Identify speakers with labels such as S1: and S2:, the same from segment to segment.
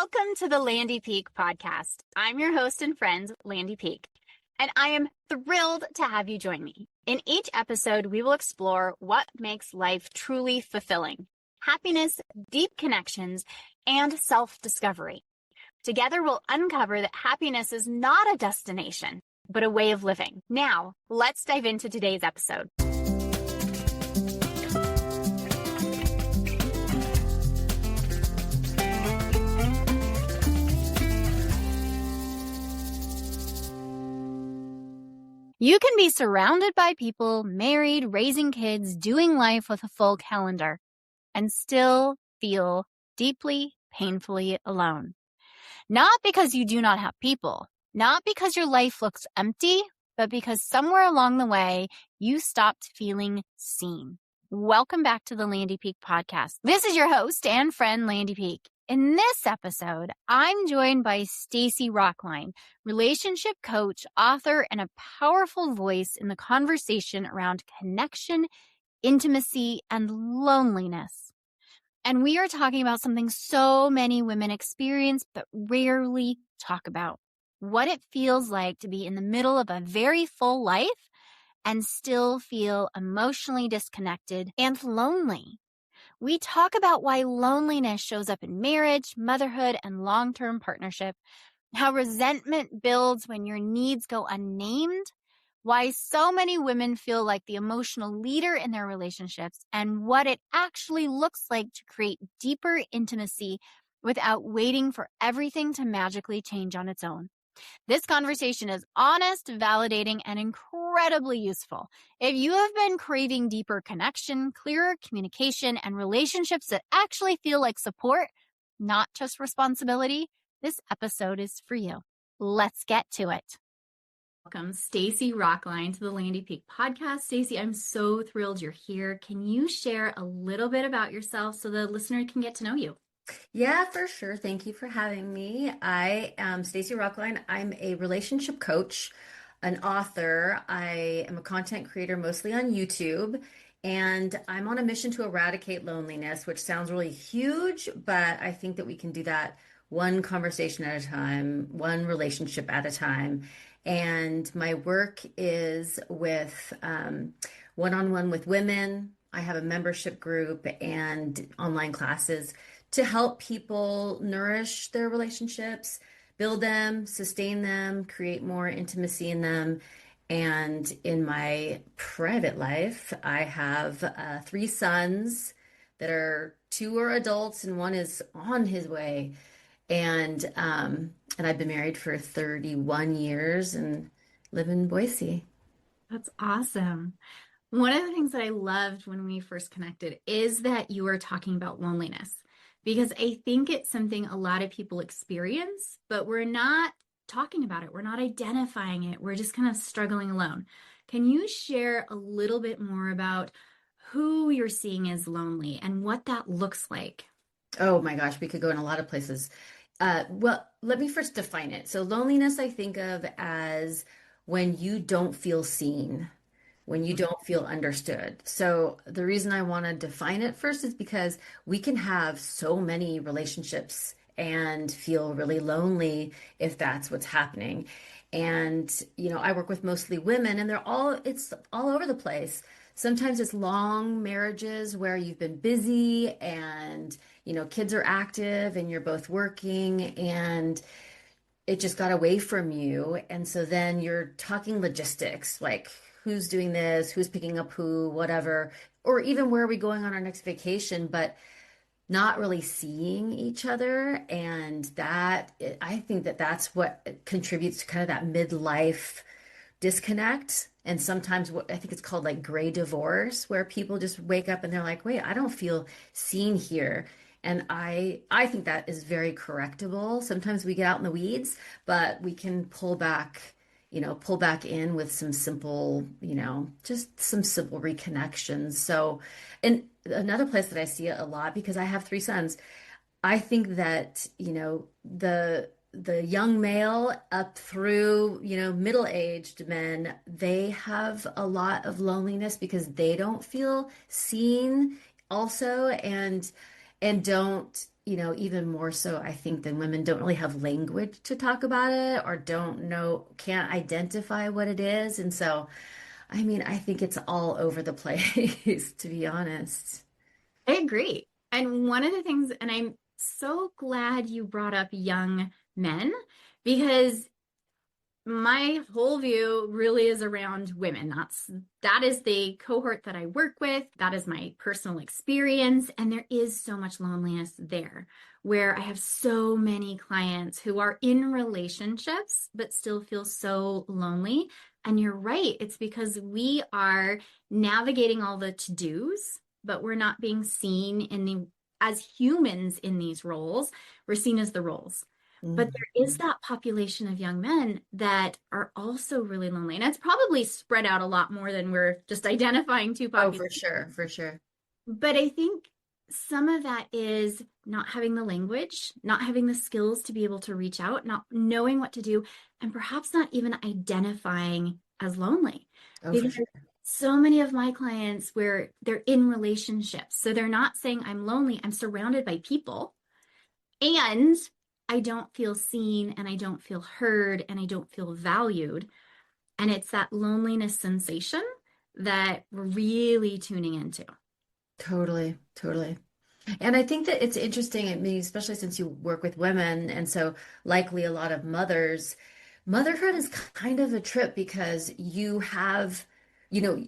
S1: Welcome to the Landy Peak podcast. I'm your host and friend, Landy Peak, and I am thrilled to have you join me. In each episode, we will explore what makes life truly fulfilling: happiness, deep connections, and self-discovery. Together, we'll uncover that happiness is not a destination, but a way of living. Now, let's dive into today's episode. You can be surrounded by people, married, raising kids, doing life with a full calendar, and still feel deeply, painfully alone. Not because you do not have people, not because your life looks empty, but because somewhere along the way, you stopped feeling seen. Welcome back to the Landy Peak podcast. This is your host and friend, Landy Peak. In this episode, I'm joined by Stacey Rocklein, relationship coach, author, and a powerful voice in the conversation around connection, intimacy, and loneliness. And we are talking about something so many women experience but rarely talk about: what it feels like to be in the middle of a very full life and still feel emotionally disconnected and lonely. We talk about why loneliness shows up in marriage, motherhood, and long-term partnership, how resentment builds when your needs go unnamed, why so many women feel like the emotional leader in their relationships, and what it actually looks like to create deeper intimacy without waiting for everything to magically change on its own. This conversation is honest, validating, and incredibly useful. If you have been craving deeper connection, clearer communication, and relationships that actually feel like support, not just responsibility, this episode is for you. Let's get to it. Welcome, Stacey Rocklein, to the Landy Peak podcast. Stacey, I'm so thrilled you're here. Can you share a little bit about yourself so the listener can get to know you?
S2: Yeah, for sure. Thank you for having me. I am Stacey Rocklein. I'm a relationship coach, an author. I am a content creator mostly on YouTube, and I'm on a mission to eradicate loneliness, which sounds really huge, but I think that we can do that one conversation at a time, one relationship at a time. And my work is with one-on-one with women. I have a membership group and online classes to help people nourish their relationships, build them, sustain them, create more intimacy in them. And in my private life, I have 3 sons that are 2 are adults and 1 is on his way. And I've been married for 31 years and live in Boise.
S1: That's awesome. One of the things that I loved when we first connected is that you were talking about loneliness, because I think it's something a lot of people experience, but we're not talking about it. We're not identifying it. We're just kind of struggling alone. Can you share a little bit more about who you're seeing as lonely and what that looks like?
S2: Oh my gosh, we could go in a lot of places. Well, let me first define it. So loneliness, I think of as when you don't feel seen, when you don't feel understood. So the reason I want to define it first is because we can have so many relationships and feel really lonely if that's what's happening. And, I work with mostly women and it's all over the place. Sometimes it's long marriages where you've been busy and, kids are active and you're both working and it just got away from you. And so then you're talking logistics, like who's doing this, who's picking up who, whatever, or even where are we going on our next vacation, but not really seeing each other. And I think that that's what contributes to kind of that midlife disconnect. And sometimes what I think it's called like gray divorce, where people just wake up and they're like, wait, I don't feel seen here. And I think that is very correctable. Sometimes we get out in the weeds, but we can pull back in with some simple, just some simple reconnections. So, and another place that I see it a lot, because I have 3 sons, I think that, the young male up through, middle-aged men, they have a lot of loneliness because they don't feel seen also, and don't even more so, I think, than women don't really have language to talk about it or don't know, can't identify what it is. And so, I mean, I think it's all over the place, to be honest.
S1: I agree. And one of the things, and I'm so glad you brought up young men because my whole view really is around women. That is the cohort that I work with. That is my personal experience. And there is so much loneliness there where I have so many clients who are in relationships but still feel so lonely. And you're right. It's because we are navigating all the to-dos, but we're not being seen as humans in these roles. We're seen as the roles. But there is
S2: Mhm.
S1: that population of young men that are also really lonely. And it's probably spread out a lot more than we're just identifying two
S2: Oh,
S1: populations.
S2: for sure, for sure.
S1: But I think some of that is not having the language, not having the skills to be able to reach out, not knowing what to do, and perhaps not even identifying as lonely.
S2: Oh, for
S1: Because
S2: sure.
S1: so many of my clients where they're in relationships, so they're not saying I'm lonely, I'm surrounded by people and I don't feel seen and I don't feel heard and I don't feel valued. And it's that loneliness sensation that we're really tuning into.
S2: Totally, totally. And I think that it's interesting, I mean, especially since you work with women, and so likely a lot of mothers, motherhood is kind of a trip because you have, you know,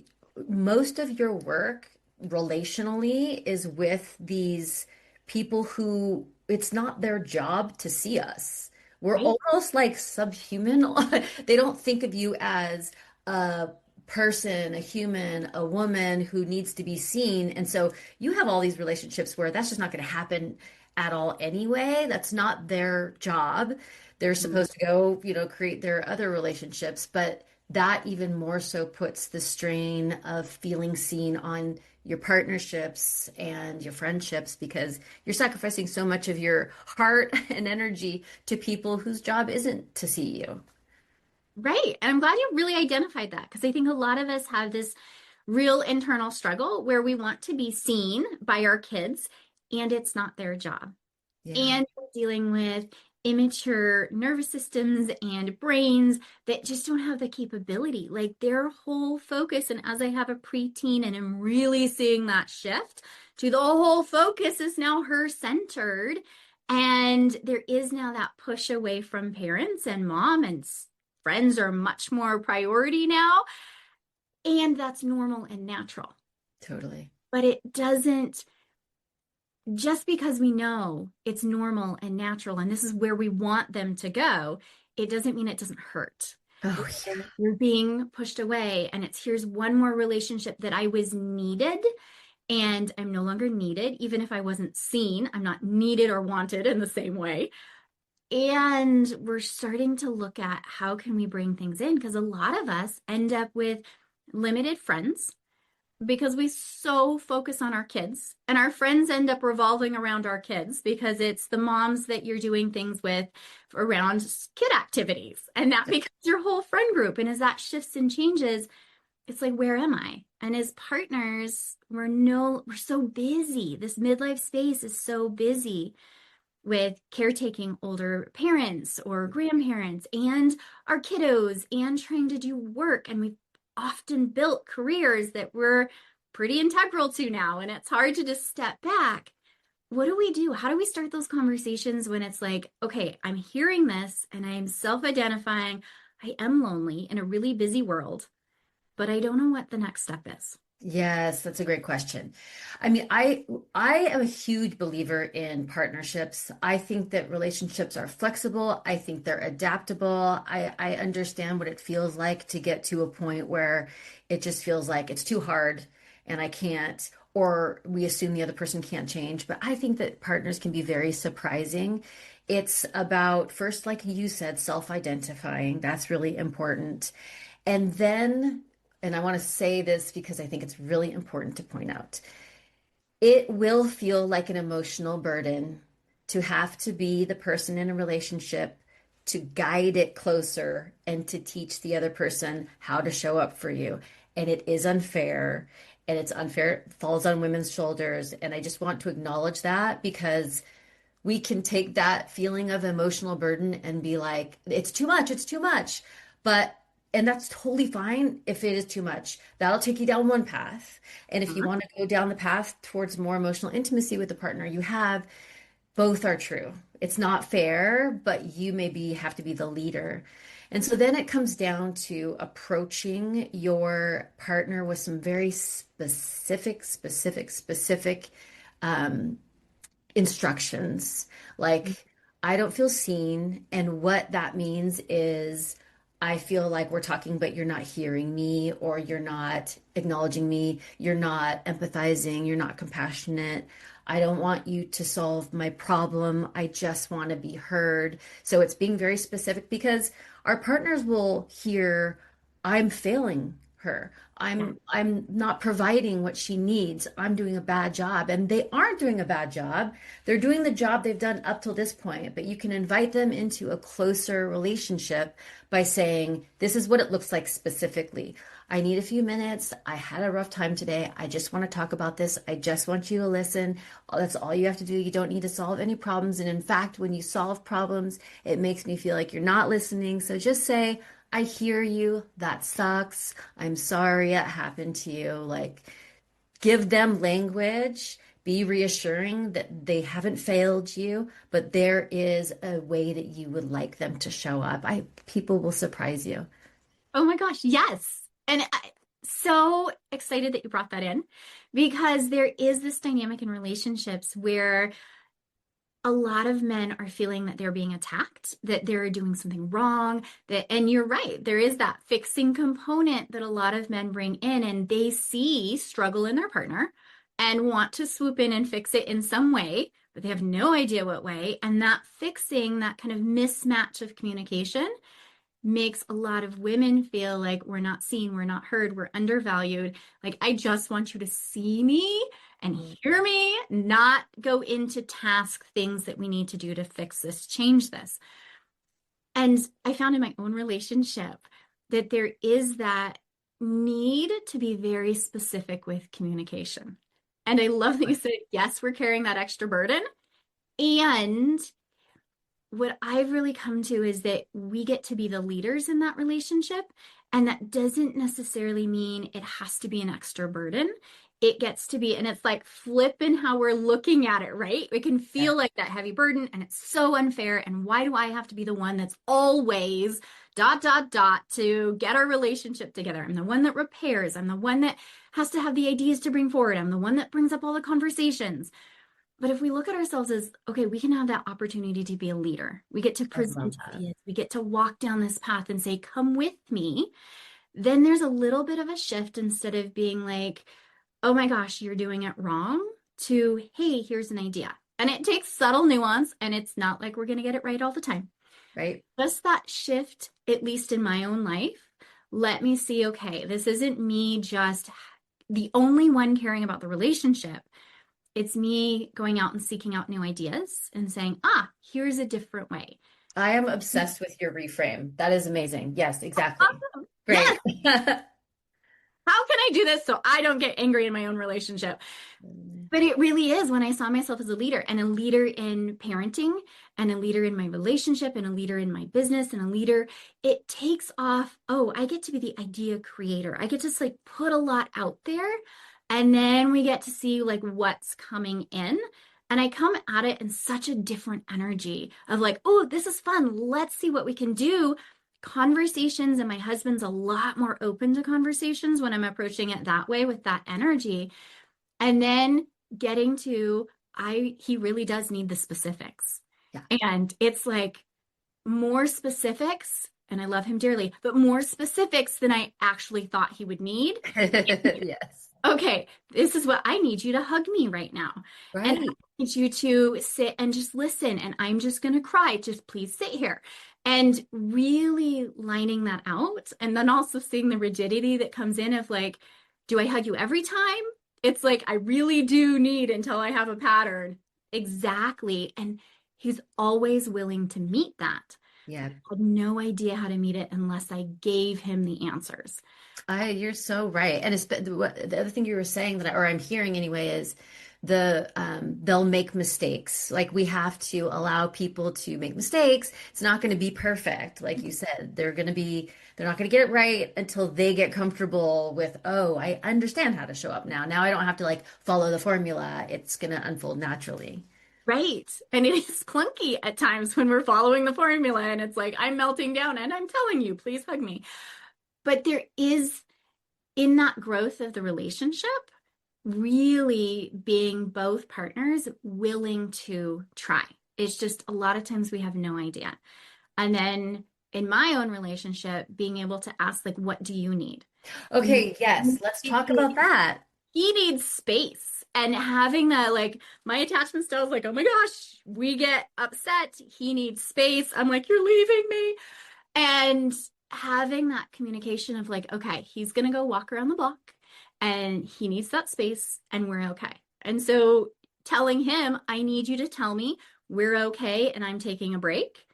S2: most of your work relationally is with these people who it's not their job to see us. We're
S1: Right.
S2: almost like subhuman. They don't think of you as a person, a human, a woman who needs to be seen. And so you have all these relationships where that's just not going to happen at all anyway. That's not their job. They're supposed to go, create their other relationships, but that even more so puts the strain of feeling seen on your partnerships and your friendships because you're sacrificing so much of your heart and energy to people whose job isn't to see you.
S1: Right. And I'm glad you really identified that because I think a lot of us have this real internal struggle where we want to be seen by our kids and it's not their job.
S2: Yeah.
S1: And we're dealing with immature nervous systems and brains that just don't have the capability. Like their whole focus, and as I have a preteen and I'm really seeing that shift to the whole focus is now her centered. And there is now that push away from parents and mom and friends are much more priority now. And that's normal and natural.
S2: Totally.
S1: But it doesn't just because we know it's normal and natural and this is where we want them to go, it doesn't mean it doesn't hurt.
S2: Oh, yeah.
S1: You're being pushed away, and it's here's one more relationship that I was needed, and I'm no longer needed. Even if I wasn't seen, I'm not needed or wanted in the same way. And we're starting to look at how can we bring things in because a lot of us end up with limited friends because we so focus on our kids and our friends end up revolving around our kids because it's the moms that you're doing things with around kid activities and that becomes your whole friend group. And as that shifts and changes, it's like, where am I? And as partners, we're so busy. This midlife space is so busy with caretaking older parents or grandparents and our kiddos and trying to do work. And we've often built careers that we're pretty integral to now. And it's hard to just step back. What do we do? How do we start those conversations when it's like, okay, I'm hearing this and I'm self identifying. I am lonely in a really busy world, but I don't know what the next step is.
S2: Yes, that's a great question. I mean, I am a huge believer in partnerships. I think that relationships are flexible. I think they're adaptable. I understand what it feels like to get to a point where it just feels like it's too hard and I can't, or we assume the other person can't change. But I think that partners can be very surprising. It's about first, like you said, self-identifying. That's really important. And then, and I want to say this because I think it's really important to point out, it will feel like an emotional burden to have to be the person in a relationship to guide it closer and to teach the other person how to show up for you. And it is unfair. And it's unfair, it falls on women's shoulders. And I just want to acknowledge that because we can take that feeling of emotional burden and be like, it's too much, it's too much. But, and that's totally fine if it is too much. That'll take you down one path. And if you
S1: Mhm.
S2: want to go down the path towards more emotional intimacy with the partner you have, both are true. It's not fair, but you maybe have to be the leader. And so then it comes down to approaching your partner with some very specific um, instructions. Like, I don't feel seen. And what that means is, I feel like we're talking, but you're not hearing me, or you're not acknowledging me. You're not empathizing. You're not compassionate. I don't want you to solve my problem. I just want to be heard. So it's being very specific because our partners will hear, I'm failing her.
S1: Yeah.
S2: I'm not providing what she needs. I'm doing a bad job. And they aren't doing a bad job. They're doing the job they've done up till this point, but you can invite them into a closer relationship by saying, this is what it looks like specifically. I need a few minutes. I had a rough time today. I just want to talk about this. I just want you to listen. That's all you have to do. You don't need to solve any problems. And in fact, when you solve problems, it makes me feel like you're not listening. So just say, I hear you. That sucks. I'm sorry it happened to you. Like, give them language, be reassuring that they haven't failed you, but there is a way that you would like them to show up. People will surprise you.
S1: Oh my gosh, yes. And so excited that you brought that in because there is this dynamic in relationships where a lot of men are feeling that they're being attacked, that they're doing something wrong, and you're right, there is that fixing component that a lot of men bring in, and they see struggle in their partner and want to swoop in and fix it in some way, but they have no idea what way. And that fixing, that kind of mismatch of communication makes a lot of women feel like we're not seen, we're not heard, we're undervalued. Like, I just want you to see me and hear me, not go into task things that we need to do to fix this, change this. And I found in my own relationship that there is that need to be very specific with communication. And I love that you said, yes, we're carrying that extra burden. And what I've really come to is that we get to be the leaders in that relationship. And that doesn't necessarily mean it has to be an extra burden. It gets to be, and it's like flipping how we're looking at it, right? It can
S2: Yeah,
S1: feel like that heavy burden and it's so unfair. And why do I have to be the one that's always to get our relationship together? I'm the one that repairs. I'm the one that has to have the ideas to bring forward. I'm the one that brings up all the conversations. But if we look at ourselves as, okay, we can have that opportunity to be a leader. We get to
S2: I love
S1: present
S2: that.
S1: ideas. We get to walk down this path and say, come with me. Then there's a little bit of a shift instead of being like, oh my gosh, you're doing it wrong, to, hey, here's an idea. And it takes subtle nuance, and it's not like we're going to get it right all the time.
S2: Right?
S1: Just that shift, at least in my own life, let me see, okay, this isn't me just the only one caring about the relationship. It's me going out and seeking out new ideas and saying, here's a different way.
S2: I am obsessed with your reframe. That is amazing. Yes, exactly.
S1: Awesome. Yes.
S2: Great.
S1: How can I do this so I don't get angry in my own relationship? But it really is when I saw myself as a leader, and a leader in parenting and a leader in my relationship and a leader in my business and a leader, it takes off. Oh, I get to be the idea creator. I get to like put a lot out there, and then we get to see like what's coming in. And I come at it in such a different energy of like, oh, this is fun. Let's see what we can do. Conversations, and my husband's a lot more open to conversations when I'm approaching it that way with that energy. And then getting to, he really does need the specifics.
S2: Yeah.
S1: And it's like more specifics, and I love him dearly, but more specifics than I actually thought he would need.
S2: Yes.
S1: Okay, this is what I need you to hug me right now. And I
S2: Right.
S1: need you to sit and just listen. And I'm just going to cry. Just please sit here. And really lining that out. And then also seeing the rigidity that comes in of like, do I hug you every time? It's like, I really do need until I have a pattern. Exactly. And he's always willing to meet that.
S2: Yeah.
S1: I had no idea how to meet it unless I gave him the answers.
S2: You're so right. And the other thing you were saying that, or I'm hearing anyway, is they'll make mistakes. Like we have to allow people to make mistakes. It's not going to be perfect. Like you said, they're not going to get it right until they get comfortable with, oh, I understand how to show up now. Now I don't have to like follow the formula. It's going to unfold naturally.
S1: Right. And it is clunky at times when we're following the formula and it's like, I'm melting down and I'm telling you, please hug me. But there is, in that growth of the relationship, really being both partners willing to try. It's just a lot of times we have no idea. And then in my own relationship, being able to ask, like, what do you need?
S2: Okay, yes, let's talk about that.
S1: He needs space. And having that, like, my attachment style is like, oh my gosh, we get upset. He needs space. I'm like, you're leaving me. And having that communication of like, okay, he's going to go walk around the block and he needs that space and we're okay. And so telling him, I need you to tell me we're okay and I'm taking a break.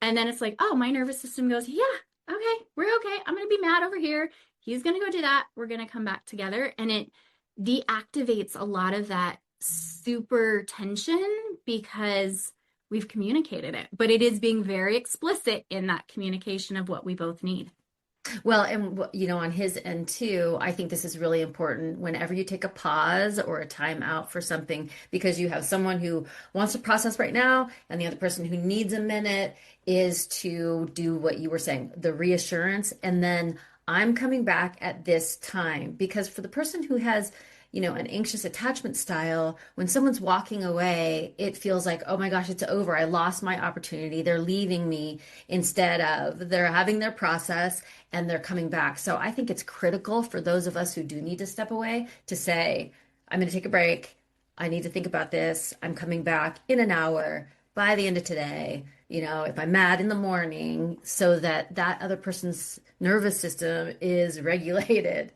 S1: And then it's like, oh, my nervous system goes, yeah, okay, we're okay. I'm going to be mad over here. He's going to go do that. We're going to come back together. And it deactivates a lot of that super tension because we've communicated it, but it is being very explicit in that communication of what we both need.
S2: Well, and on his end too, I think this is really important whenever you take a pause or a time out for something, because you have someone who wants to process right now, and the other person who needs a minute is to do what you were saying, the reassurance, and then I'm coming back at this time. Because for the person who has, an anxious attachment style, when someone's walking away, it feels like, oh my gosh, it's over. I lost my opportunity. They're leaving me, instead of they're having their process and they're coming back. So I think it's critical for those of us who do need to step away to say, I'm going to take a break. I need to think about this. I'm coming back in an hour by the end of today. If I'm mad in the morning, so that that other person's nervous system is regulated.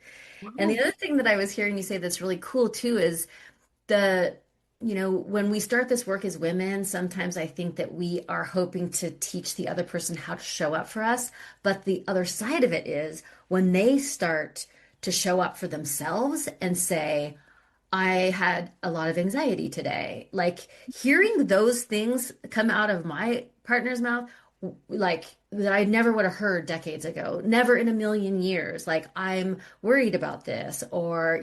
S2: And the other thing that I was hearing you say that's really cool too is the, when we start this work as women, sometimes I think that we are hoping to teach the other person how to show up for us. But the other side of it is when they start to show up for themselves and say, I had a lot of anxiety today. Like hearing those things come out of my partner's mouth, like that I never would have heard decades ago, never in a million years. Like, I'm worried about this, or,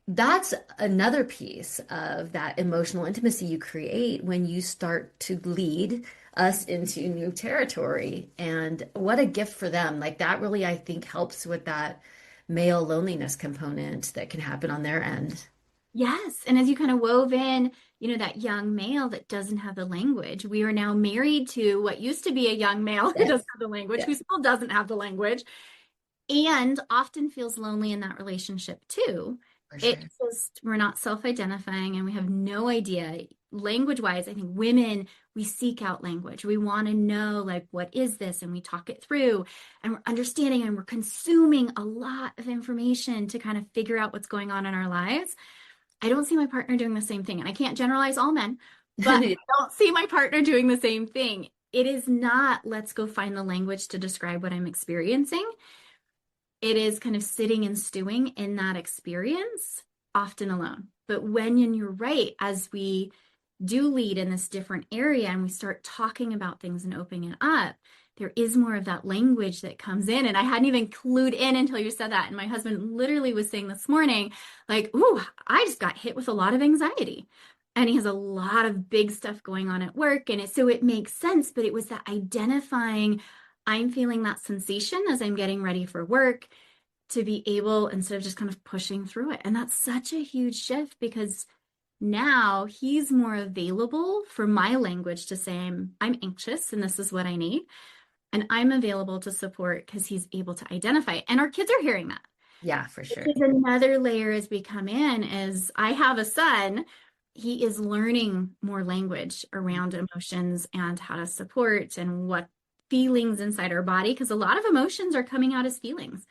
S2: that's another piece of that emotional intimacy you create when you start to lead us into new territory. And what a gift for them. Like, that really, I think, helps with that male loneliness component that can happen on their end.
S1: Yes. And as you kind of wove in, that young male that doesn't have the language, we are now married to what used to be a young male who
S2: Yes.
S1: doesn't have the language, who
S2: Yes,
S1: still doesn't have the language, and often feels lonely in that relationship too.
S2: for sure.
S1: It's just, we're not self-identifying and we have no idea. Language-wise, I think women, we seek out language. We want to know, like, what is this? And we talk it through and we're understanding and we're consuming a lot of information to kind of figure out what's going on in our lives. I don't see my partner doing the same thing. And I can't generalize all men, but I don't see my partner doing the same thing. It is not, let's go find the language to describe what I'm experiencing. It is kind of sitting and stewing in that experience, often alone. But and you're right, as we do lead in this different area and we start talking about things and opening it up, there is more of that language that comes in. And I hadn't even clued in until you said that. And my husband literally was saying this morning, like, ooh, I just got hit with a lot of anxiety. And he has a lot of big stuff going on at work. And so it makes sense, but it was that identifying, I'm feeling that sensation as I'm getting ready for work, to be able, instead of just kind of pushing through it. And that's such a huge shift because now he's more available for my language to say, I'm anxious and this is what I need. And I'm available to support because he's able to identify it. And our kids are hearing that.
S2: Yeah, for
S1: Which
S2: sure.
S1: is another layer as we come in, is I have a son. He is learning more language around emotions and how to support and what feelings inside our body, because a lot of emotions are coming out as feelings.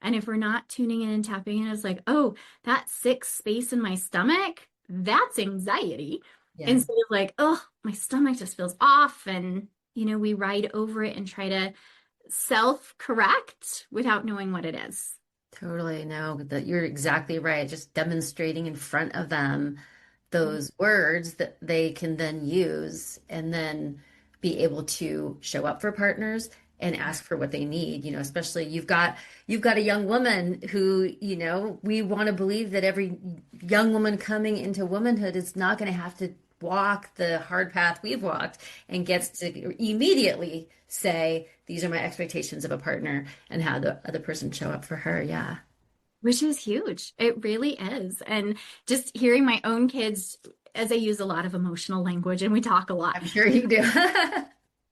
S1: And if we're not tuning in and tapping in, it's like, oh, that sick space in my stomach, that's anxiety.
S2: Yeah.
S1: Instead of like, oh, my stomach just feels off. And, we ride over it and try to self-correct without knowing what it is.
S2: Totally. No, that you're exactly right. Just demonstrating in front of them those words that they can then use and then be able to show up for partners and ask for what they need. Especially you've got a young woman who, we want to believe that every young woman coming into womanhood is not going to have to walk the hard path we've walked and gets to immediately say, these are my expectations of a partner and how the other person show up for her. Yeah.
S1: Which is huge. It really is. And just hearing my own kids, as I use a lot of emotional language and we talk a lot,
S2: I'm sure you do.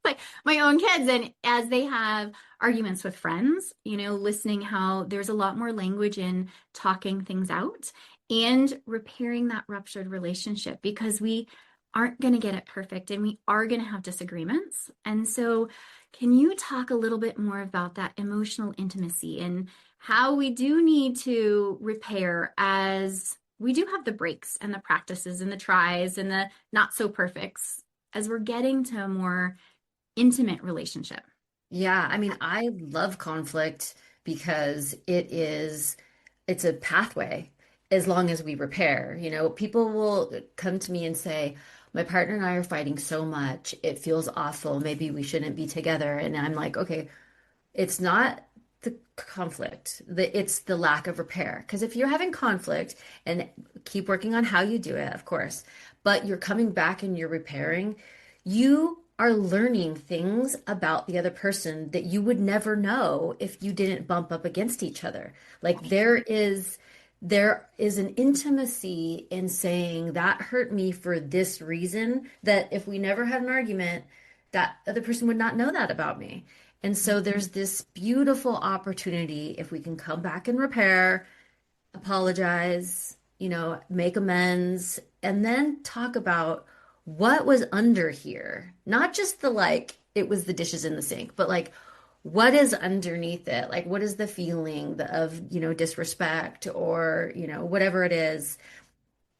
S1: like my own kids, and as they have arguments with friends, listening how there's a lot more language in talking things out and repairing that ruptured relationship because we aren't going to get it perfect and we are going to have disagreements. And so, can you talk a little bit more about that emotional intimacy and how we do need to repair as we do have the breaks and the practices and the tries and the not so perfects as we're getting to a more intimate relationship?
S2: Yeah, I mean, I love conflict because it's a pathway as long as we repair. People will come to me and say, my partner and I are fighting so much. It feels awful. Maybe we shouldn't be together. And I'm like, okay, it's not the conflict, it's the lack of repair. Because if you're having conflict and keep working on how you do it, of course, but you're coming back and you're repairing, you are learning things about the other person that you would never know if you didn't bump up against each other. Like there is an intimacy in saying that hurt me for this reason that if we never had an argument, that other person would not know that about me. And so there's this beautiful opportunity if we can come back and repair, apologize, make amends, and then talk about what was under here. Not just the like, it was the dishes in the sink, but like, what is underneath it? Like, what is the feeling of, disrespect or, whatever it is.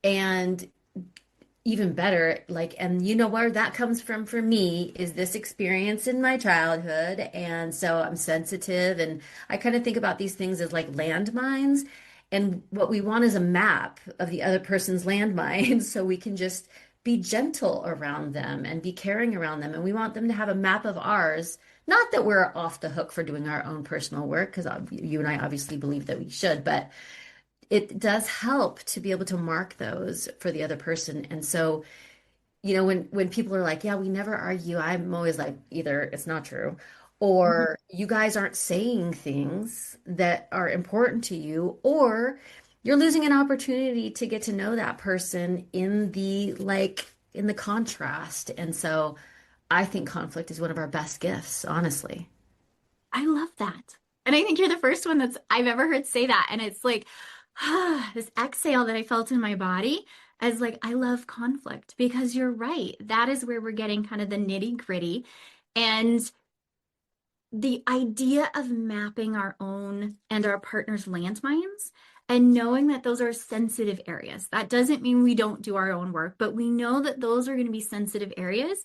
S2: And even better, like, and where that comes from for me is this experience in my childhood. And so I'm sensitive and I kind of think about these things as like landmines. And what we want is a map of the other person's landmines so we can just be gentle around them and be caring around them. And we want them to have a map of ours. Not that we're off the hook for doing our own personal work, because you and I obviously believe that we should, but it does help to be able to mark those for the other person. And so, when people are like, yeah, we never argue, I'm always like, either it's not true, or you guys aren't saying things that are important to you, or you're losing an opportunity to get to know that person in the contrast. And so I think conflict is one of our best gifts, honestly.
S1: I love that. And I think you're the first one that's I've ever heard say that. And it's like, this exhale that I felt in my body as like, I love conflict because you're right. That is where we're getting kind of the nitty gritty. And the idea of mapping our own and our partner's landmines and knowing that those are sensitive areas. That doesn't mean we don't do our own work, but we know that those are going to be sensitive areas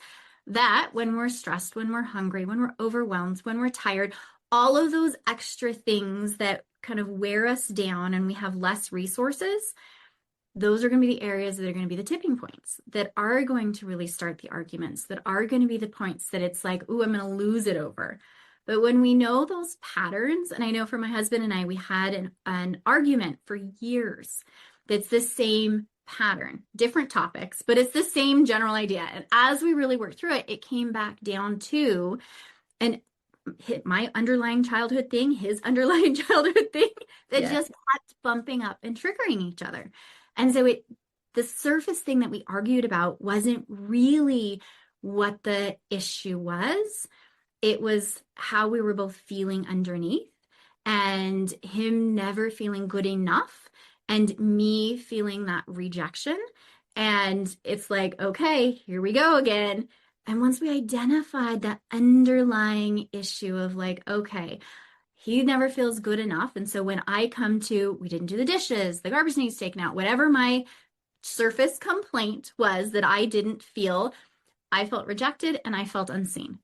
S1: that when we're stressed, when we're hungry, when we're overwhelmed, when we're tired, all of those extra things that kind of wear us down and we have less resources, those are going to be the areas that are going to be the tipping points that are going to really start the arguments, that are going to be the points that it's like, ooh, I'm going to lose it over. But when we know those patterns, and I know for my husband and I, we had an argument for years that's the same pattern, different topics, but it's the same general idea. And as we really worked through it, it came back down to an hit my underlying childhood thing, his underlying childhood thing that
S2: Yeah.
S1: just kept bumping up and triggering each other. And so the surface thing that we argued about wasn't really what the issue was. It was how we were both feeling underneath and him never feeling good enough and me feeling that rejection. And it's like, okay, here we go again. And once we identified that underlying issue of like, okay, he never feels good enough. And so when I come to, we didn't do the dishes, the garbage needs taken out, whatever my surface complaint was that I didn't feel, I felt rejected and I felt unseen.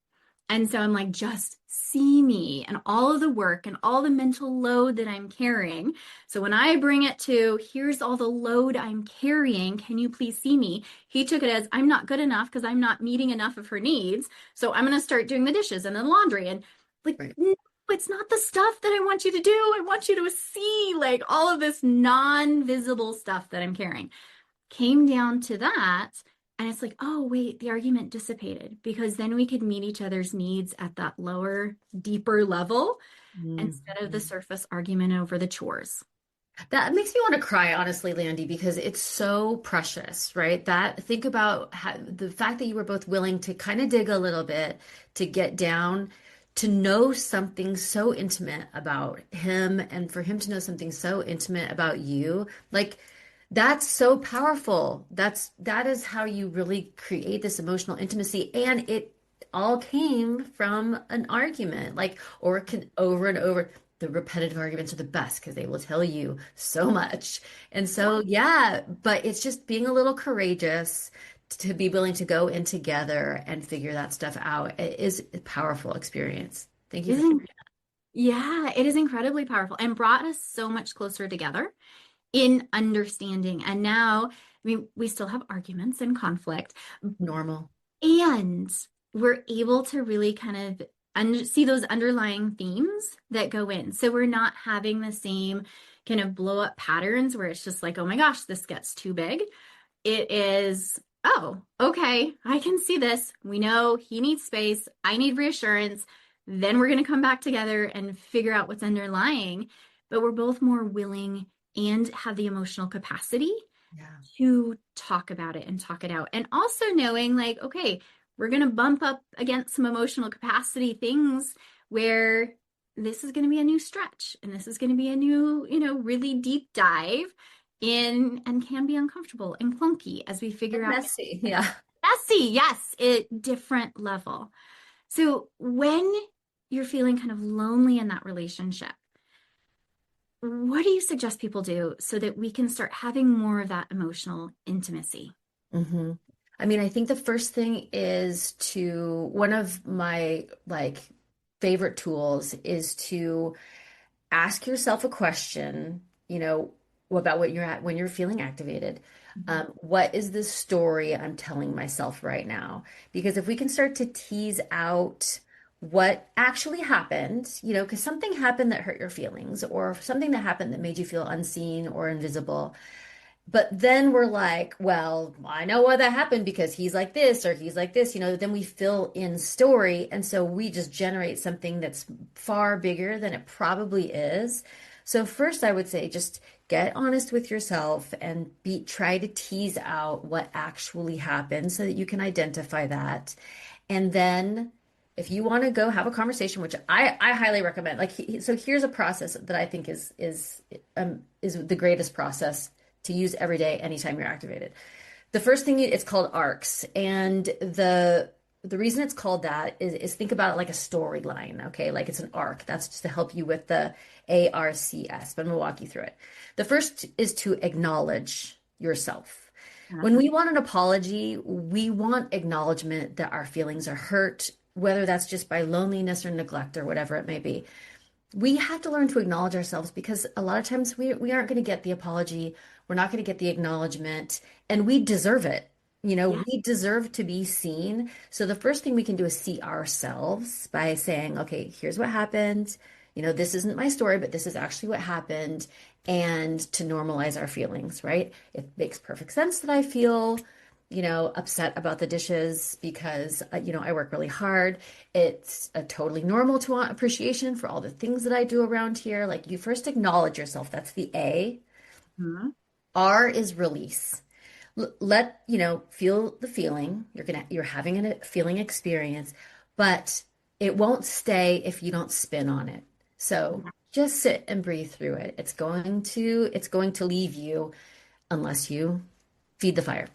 S1: And so I'm like, just see me and all of the work and all the mental load that I'm carrying. So when I bring it to, here's all the load I'm carrying, can you please see me? He took it as, I'm not good enough because I'm not meeting enough of her needs. So I'm going to start doing the dishes and then laundry. And like,
S2: Right.
S1: no, it's not the stuff that I want you to do. I want you to see like all of this non-visible stuff that I'm carrying. Came down to that. And it's like, oh, wait, the argument dissipated because then we could meet each other's needs at that lower, deeper level instead of the
S2: Mhm.
S1: surface argument over the chores.
S2: That makes me want to cry, honestly, Landy, because it's so precious, right? That think about how, the fact that you were both willing to kind of dig a little bit, to get down, to know something so intimate about him, and for him to know something so intimate about you. Like that's so powerful. That is how you really create this emotional intimacy, and it all came from an argument, like or it can over and over the repetitive arguments are the best because they will tell you so much. And
S1: Yeah.
S2: so, yeah, but it's just being a little courageous to be willing to go in together and figure that stuff out. It is a powerful experience. Thank you for
S1: Isn't,
S2: sharing.
S1: yeah, it is incredibly powerful and brought us so much closer together in understanding. And now, I mean, we still have arguments and conflict,
S2: Normal.
S1: and we're able to really kind of see those underlying themes that go in. So we're not having the same kind of blow up patterns where it's just like, oh my gosh, this gets too big. It is, oh, okay, I can see this. We know he needs space. I need reassurance. Then we're going to come back together and figure out what's underlying. But we're both more willing and have the emotional capacity
S2: Yeah.
S1: to talk about it and talk it out. And also knowing, like, okay, we're going to bump up against some emotional capacity things where this is going to be a new stretch and this is going to be a new, really deep dive in and can be uncomfortable and clunky as we figure
S2: And
S1: out
S2: messy. Yeah.
S1: messy, yes, at different level. So when you're feeling kind of lonely in that relationship, what do you suggest people do so that we can start having more of that emotional intimacy?
S2: hmm I mean, I think the first thing is to one of my like favorite tools is to ask yourself a question, about what you're at when you're feeling activated.
S1: Mhm.
S2: What is the story I'm telling myself right now? Because if we can start to tease out what actually happened, because something happened that hurt your feelings, or something that happened that made you feel unseen or invisible. But then we're like, well, I know why that happened because he's like this or he's like this, then we fill in story. And so we just generate something that's far bigger than it probably is. So first I would say just get honest with yourself and try to tease out what actually happened so that you can identify that. And then if you want to go have a conversation, which I highly recommend, like so here's a process that I think is the greatest process to use every day anytime you're activated. The first thing it's called arcs, and the reason it's called that is think about it like a storyline, okay? Like it's an arc. That's just to help you with the ARCS, but I'm gonna walk you through it. The first is to acknowledge yourself. When
S1: Uh-huh.
S2: we want an apology, we want acknowledgement that our feelings are hurt, whether that's just by loneliness or neglect or whatever it may be. We have to learn to acknowledge ourselves because a lot of times we aren't going to get the apology. We're not going to get the acknowledgement, and we deserve it.
S1: Yeah.
S2: We deserve to be seen. So the first thing we can do is see ourselves by saying, okay, here's what happened. This isn't my story, but this is actually what happened. And to normalize our feelings, right? It makes perfect sense that I feel, upset about the dishes because, I work really hard. It's totally normal to want appreciation for all the things that I do around here. Like you first acknowledge yourself. That's the A.
S1: Mhm.
S2: R is release. Feel the feeling. You're having a feeling experience, but it won't stay if you don't spin on it. So just sit and breathe through it. It's going to leave you unless you feed the fire.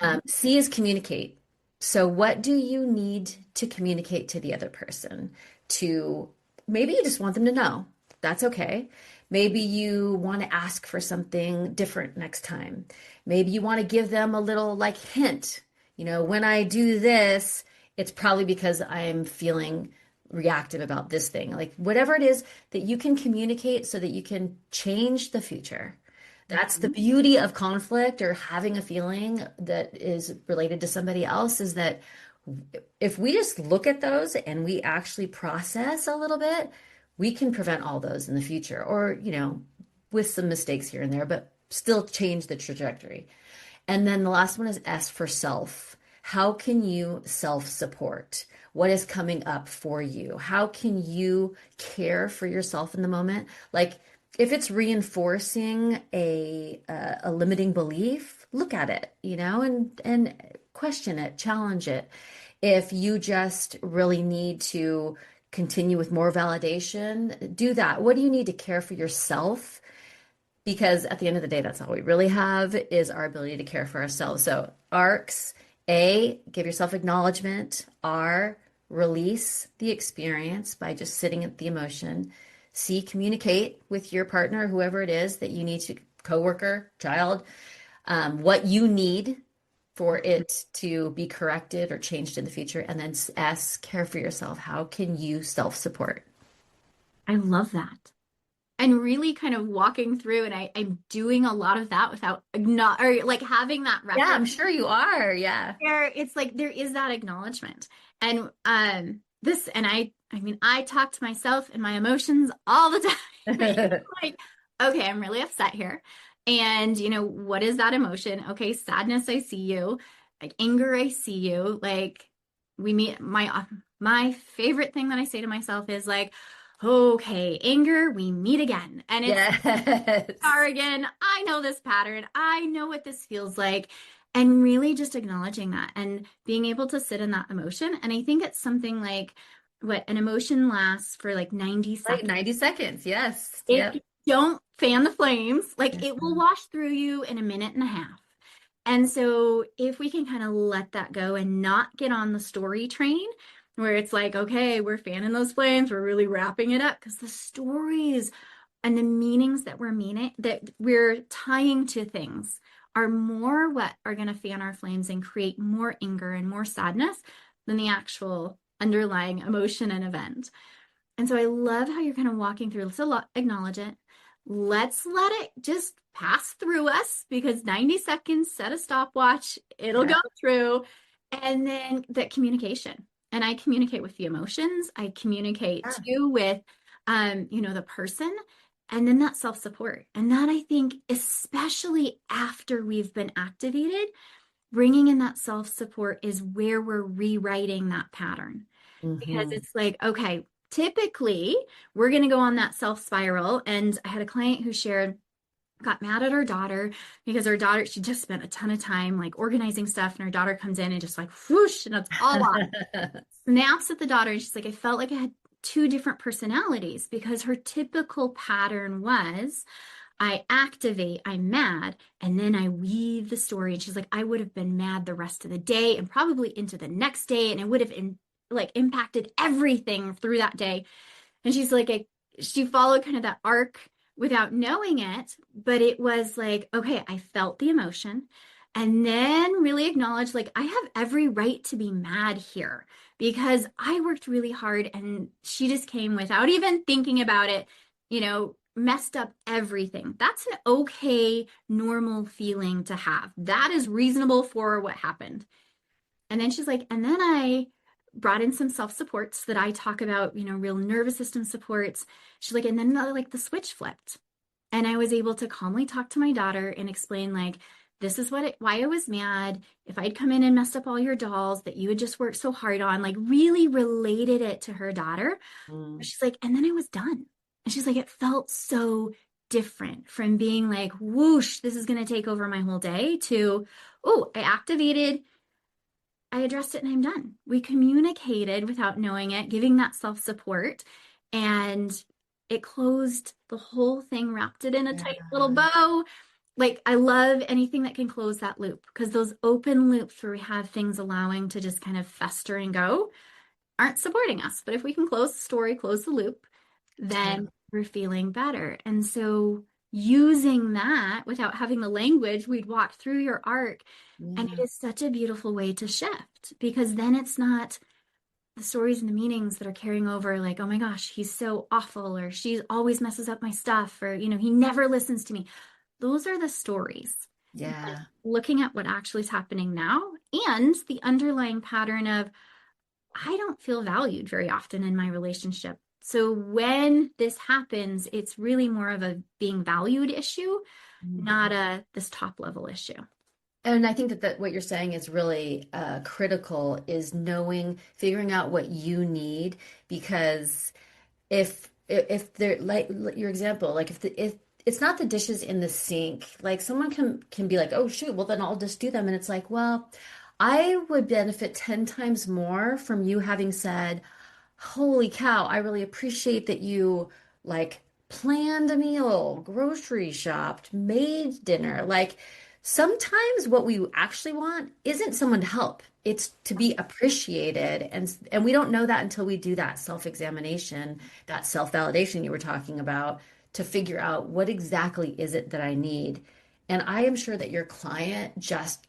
S1: Mhm.
S2: C is communicate. So, what do you need to communicate to the other person? To maybe you just want them to know. That's okay. Maybe you want to ask for something different next time. Maybe you want to give them a little like hint. When I do this, it's probably because I'm feeling reactive about this thing. Like whatever it is that you can communicate so that you can change the future. That's the
S1: Mhm.
S2: beauty of conflict or having a feeling that is related to somebody else is that if we just look at those and we actually process a little bit, we can prevent all those in the future or, with some mistakes here and there, but still change the trajectory. And then the last one is S for self. How can you self support? What is coming up for you? How can you care for yourself in the moment? Like if it's reinforcing a limiting belief, look at it, and question it, challenge it. If you just really need to continue with more validation, do that. What do you need to care for yourself? Because at the end of the day, that's all we really have is our ability to care for ourselves. So arcs, A, give yourself acknowledgement. R, release the experience by just sitting at the emotion. C, communicate with your partner, whoever it is that you need to, coworker, child, what you need for it to be corrected or changed in the future. And then S, care for yourself. How can you self-support?
S1: I love that. And really kind of walking through, and I'm doing a lot of that without or like having that
S2: Yeah,
S1: reference
S2: I'm sure you are. Yeah.
S1: there. It's like there is that acknowledgement. And this, and I mean, I talk to myself and my emotions all the time. Like, okay, I'm really upset here. And what is that emotion? Okay, sadness, I see you. Like anger, I see you. Like we meet my favorite thing that I say to myself is like, okay, anger, we meet again. And it's
S2: Yes.
S1: are again. I know this pattern. I know what this feels like. And really just acknowledging that and being able to sit in that emotion. And I think it's something like what an emotion lasts for like 90
S2: Like
S1: seconds.
S2: 90 seconds. Yes.
S1: If
S2: Yep.
S1: you don't fan the flames, like it will
S2: Mhm.
S1: wash through you in a minute and a half. And so if we can kind of let that go and not get on the story train where it's like, okay, we're fanning those flames, we're really wrapping it up because the stories and the meanings that we're tying to things are more what are going to fan our flames and create more anger and more sadness than the actual underlying emotion and event. And so I love how you're kind of walking through. Let's acknowledge it. Let's let it just pass through us because 90 seconds, set a stopwatch, it'll go
S2: Yeah.
S1: through. And then that communication. And I communicate with the emotions. I communicate
S2: Yeah.
S1: too with, the person. And then that self-support. And that I think, especially after we've been activated, bringing in that self-support is where we're rewriting that pattern because
S2: Hmm.
S1: it's like, okay, typically we're going to go on that self spiral. And I had a client who got mad at her daughter because her daughter, she just spent a ton of time like organizing stuff. And her daughter comes in and just like whoosh, and it's all off. Snaps at the daughter. And she's like, I felt like I had two different personalities because her typical pattern was I activate, I'm mad, and then I weave the story. And she's like, I would have been mad the rest of the day and probably into the next day, and it would have like impacted everything through that day. And she's like, she followed kind of that arc without knowing it, but it was like, okay, I felt the emotion. And then really acknowledge, like, I have every right to be mad here because I worked really hard and she just came without even thinking about it, messed up everything. That's an okay, normal feeling to have. That is reasonable for what happened. And then she's like, and then I brought in some self supports that I talk about, real nervous system supports. She's like, and then like the switch flipped. And I was able to calmly talk to my daughter and explain, like, this is why I was mad. If I'd come in and messed up all your dolls that you had just worked so hard on, like, really related it to her daughter.
S2: Mm.
S1: She's like, and then I was done. And she's like, it felt so different from being like, whoosh, this is going to take over my whole day to, oh, I activated, I addressed it and I'm done. We communicated without knowing it, giving that self support, and it closed the whole thing, wrapped it in a tight little
S2: Yeah.
S1: bow. Like, I love anything that can close that loop because those open loops where we have things allowing to just kind of fester and go aren't supporting us. But if we can close the story, close the loop,
S2: Yeah.
S1: then we're feeling better. And so using that without having the language, we'd walk through your arc. And it
S2: Yeah.
S1: is such a beautiful way to shift because then it's not the stories and the meanings that are carrying over, like, oh my gosh, he's so awful, or she always messes up my stuff, or, he never listens to me. Those are the stories. But
S2: Yeah.
S1: looking at what actually is happening now and the underlying pattern of, I don't feel valued very often in my relationship. So when this happens, it's really more of a being valued issue, not a this top level issue.
S2: And I think that what you're saying is really critical is knowing, figuring out what you need, because if they're like your example, like if it's not the dishes in the sink, like someone can be like, oh shoot, well then I'll just do them. And it's like, well, I would benefit 10 times more from you having said, holy cow, I really appreciate that you like planned a meal, grocery shopped, made dinner. Like sometimes what we actually want isn't someone to help. It's to be appreciated. And we don't know that until we do that self-examination, that self-validation you were talking about to figure out what exactly is it that I need. And I am sure that your client just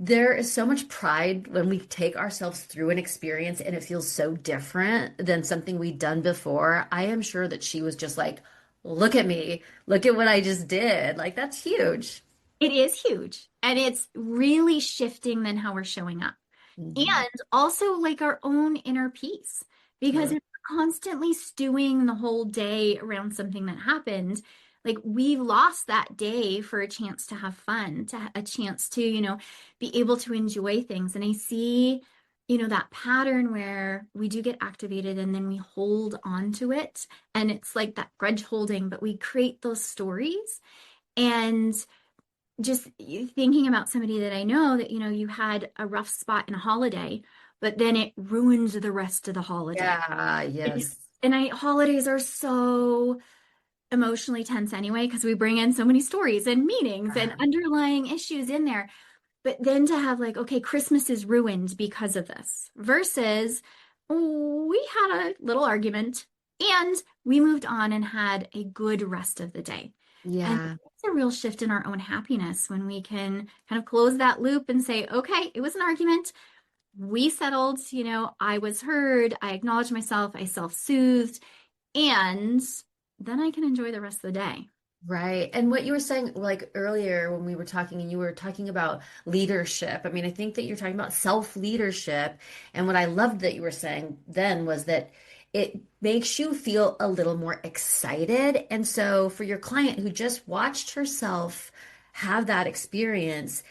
S2: there is so much pride when we take ourselves through an experience and it feels so different than something we'd done before. I am sure that she was just like, look at me, look at what I just did. Like, that's huge.
S1: It is huge. And it's really shifting then how we're showing up.
S2: Hmm.
S1: And also like our own inner peace. Because
S2: Totally.
S1: if we're constantly stewing the whole day around something that happened, like we've lost that day for a chance to have fun, a chance to, be able to enjoy things. And I see, that pattern where we do get activated and then we hold on to it. And it's like that grudge holding, but we create those stories. And just thinking about somebody that I know that, you had a rough spot in a holiday, but then it ruins the rest of the holiday.
S2: Yeah,
S1: And,
S2: yes.
S1: holidays are so emotionally tense anyway, because we bring in so many stories and meanings and underlying issues in there. But then to have like, okay, Christmas is ruined because of this versus we had a little argument and we moved on and had a good rest of the day. And
S2: Yeah.
S1: it's a real shift in our own happiness when we can kind of close that loop and say, okay, it was an argument. We settled, I was heard, I acknowledged myself, I self-soothed, and then I can enjoy the rest of the day.
S2: Right. And what you were saying, like earlier when we were talking and you were talking about leadership, I mean, I think that you're talking about self-leadership. And what I loved that you were saying then was that it makes you feel a little more excited. And so for your client who just watched herself have that experience,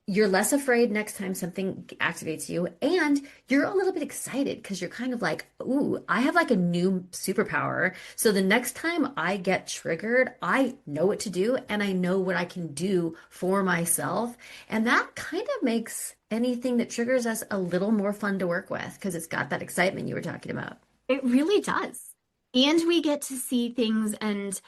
S2: you're less afraid next time something activates you, and you're a little bit excited because you're kind of like, ooh, I have like a new superpower. So the next time I get triggered, I know what to do and I know what I can do for myself. And that kind of makes anything that triggers us a little more fun to work with because it's got that excitement you were talking about.
S1: It really does. And we get to see things. And,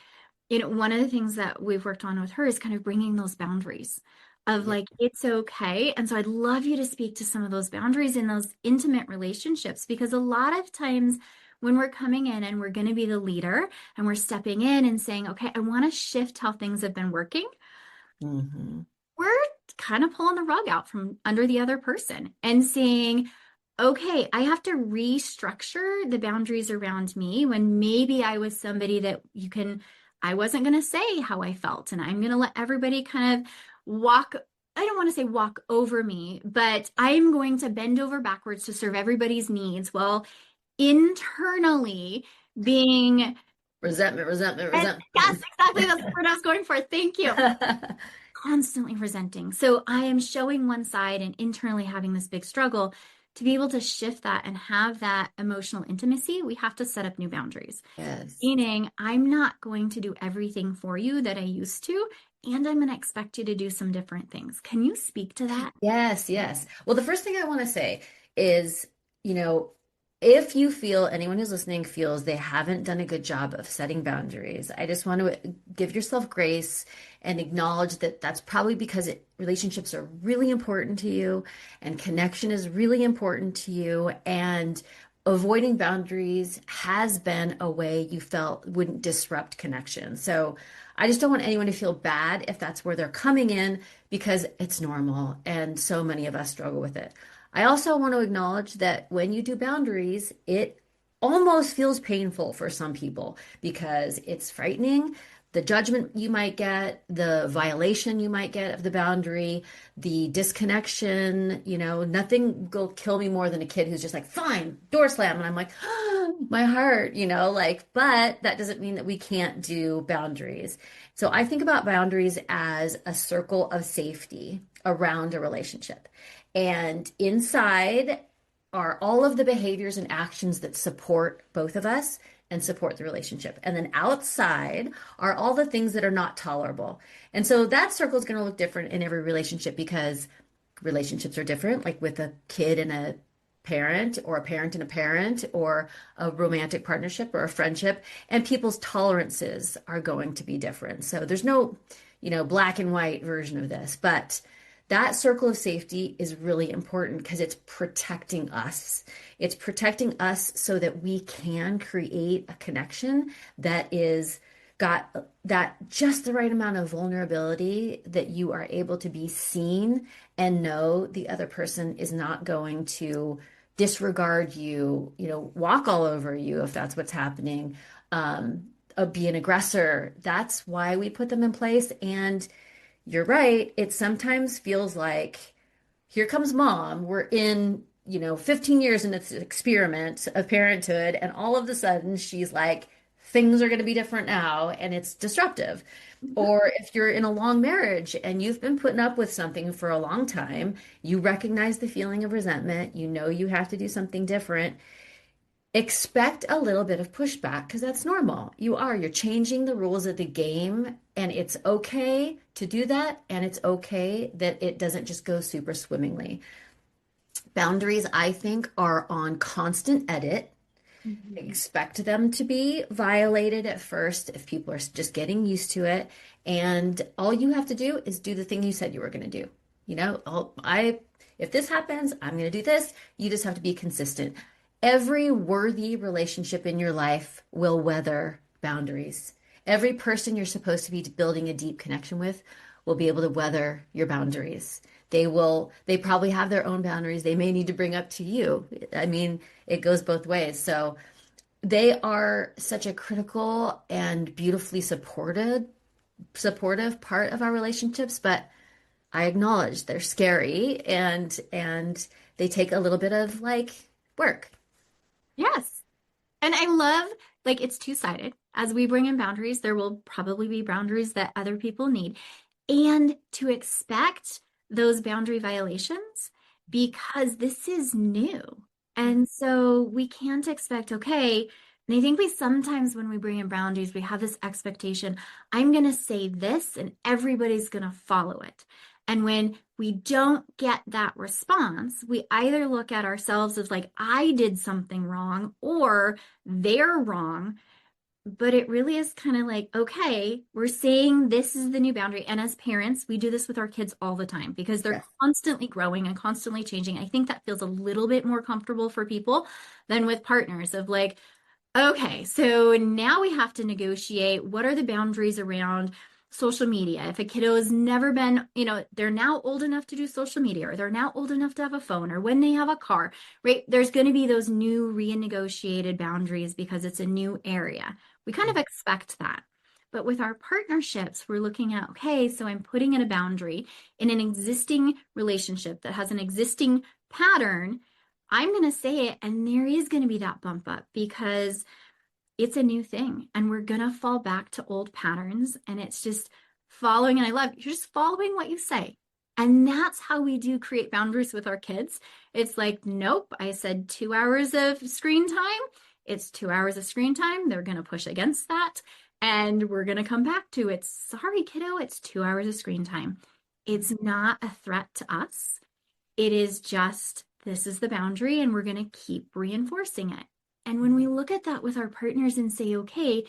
S1: one of the things that we've worked on with her is kind of bringing those boundaries of
S2: Yeah.
S1: like, it's okay. And so I'd love you to speak to some of those boundaries in those intimate relationships, because a lot of times when we're coming in and we're going to be the leader and we're stepping in and saying, okay, I want to shift how things have been working,
S2: Hmm.
S1: we're kind of pulling the rug out from under the other person and saying, okay, I have to restructure the boundaries around me when maybe I was somebody that I wasn't going to say how I felt, and I'm going to let everybody kind of walk. I don't want to say walk over me, but I'm going to bend over backwards to serve everybody's needs while internally being,
S2: Resentment, resentment,
S1: and
S2: resentment.
S1: yes, exactly. That's the word I was going for. Thank you. Constantly resenting. So I am showing one side and internally having this big struggle. To be able to shift that and have that emotional intimacy, we have to set up new boundaries.
S2: Yes.
S1: Meaning, I'm not going to do everything for you that I used to, and I'm going to expect you to do some different things. Can you speak to that?
S2: Yes, yes. Well, the first thing I want to say is, you know, if you feel anyone who's listening feels they haven't done a good job of setting boundaries, I just want to give yourself grace and acknowledge that that's probably because relationships are really important to you and connection is really important to you. And avoiding boundaries has been a way you felt wouldn't disrupt connection. So I just don't want anyone to feel bad if that's where they're coming in because it's normal and so many of us struggle with it. I also want to acknowledge that when you do boundaries, it almost feels painful for some people because it's frightening. The judgment you might get, the violation you might get of the boundary, the disconnection, nothing will kill me more than a kid who's just like, fine, door slam. And I'm like, my heart, but that doesn't mean that we can't do boundaries. So I think about boundaries as a circle of safety around a relationship. And inside are all of the behaviors and actions that support both of us and support the relationship. And then outside are all the things that are not tolerable. And so that circle is going to look different in every relationship because relationships are different, like with a kid and a parent, or a parent and a parent, or a romantic partnership or a friendship. And people's tolerances are going to be different. So there's no, black and white version of this, but that circle of safety is really important because it's protecting us. It's protecting us so that we can create a connection that is got that just the right amount of vulnerability that you are able to be seen and know the other person is not going to disregard you, walk all over you if that's what's happening, be an aggressor. That's why we put them in place. And you're right. It sometimes feels like here comes mom. We're in, 15 years in this experiment of parenthood, and all of a sudden she's like, things are going to be different now, and it's disruptive. Or if you're in a long marriage and you've been putting up with something for a long time, you recognize the feeling of resentment, you have to do something different. Expect a little bit of pushback because that's normal. You're changing the rules of the game, and it's okay to do that. And it's okay that it doesn't just go super swimmingly. Boundaries, I think, are on constant edit. Expect them to be violated at first if people are just getting used to it. And all you have to do is do the thing you said you were going to do. If this happens, I'm going to do this. You just have to be consistent. Every worthy relationship in your life will weather boundaries. Every person you're supposed to be building a deep connection with will be able to weather your boundaries. They probably have their own boundaries they may need to bring up to you. I mean, it goes both ways. So they are such a critical and beautifully supportive part of our relationships, but I acknowledge they're scary and they take a little bit of work.
S1: Yes. And I love, like, it's two-sided. As we bring in boundaries, there will probably be boundaries that other people need. And to expect those boundary violations because this is new. And so we can't expect, okay, and I think we sometimes, when we bring in boundaries, we have this expectation, I'm going to say this and everybody's going to follow it. And when we don't get that response, we either look at ourselves as like, I did something wrong or they're wrong. But it really is kind of like, okay, we're saying this is the new boundary. And as parents, we do this with our kids all the time because they're constantly growing and constantly changing. I think that feels a little bit more comfortable for people than with partners of like, okay, so now we have to negotiate what are the boundaries around social media. If a kiddo has never been, they're now old enough to do social media, or they're now old enough to have a phone, or when they have a car, right? There's going to be those new renegotiated boundaries because it's a new area. We kind of expect that. But with our partnerships, we're looking at, okay, so I'm putting in a boundary in an existing relationship that has an existing pattern. I'm going to say it, and there is going to be that bump up because it's a new thing and we're going to fall back to old patterns, and it's just following. And I love you're just following what you say. And that's how we do create boundaries with our kids. It's like, nope, I said 2 hours of screen time. It's 2 hours of screen time. They're going to push against that. And we're going to come back to it. Sorry, kiddo, it's 2 hours of screen time. It's not a threat to us. It is just, this is the boundary, and we're going to keep reinforcing it. And when we look at that with our partners and say, okay,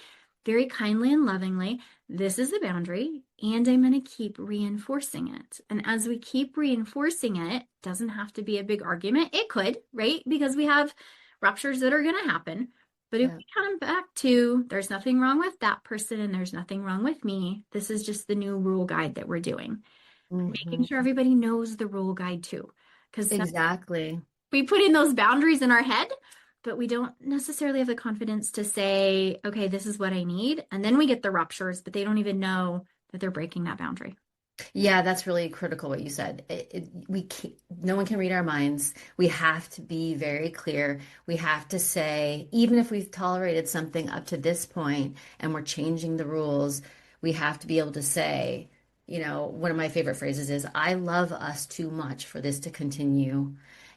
S1: very kindly and lovingly, this is the boundary, and I'm going to keep reinforcing it. And as we keep reinforcing it, doesn't have to be a big argument. It could, right? Because ruptures that are going to happen. But if
S2: Yeah.
S1: we come back to there's nothing wrong with that person and there's nothing wrong with me, this is just the new rule guide that we're doing. Making
S2: Hmm.
S1: sure everybody knows the rule guide too. Because
S2: Exactly.
S1: we put in those boundaries in our head, but we don't necessarily have the confidence to say, okay, this is what I need. And then we get the ruptures, but they don't even know that they're breaking that boundary.
S2: Yeah, that's really critical what you said. We can't, no one can read our minds. We have to be very clear. We have to say, even if we've tolerated something up to this point and we're changing the rules, we have to be able to say, one of my favorite phrases is, I love us too much for this to continue.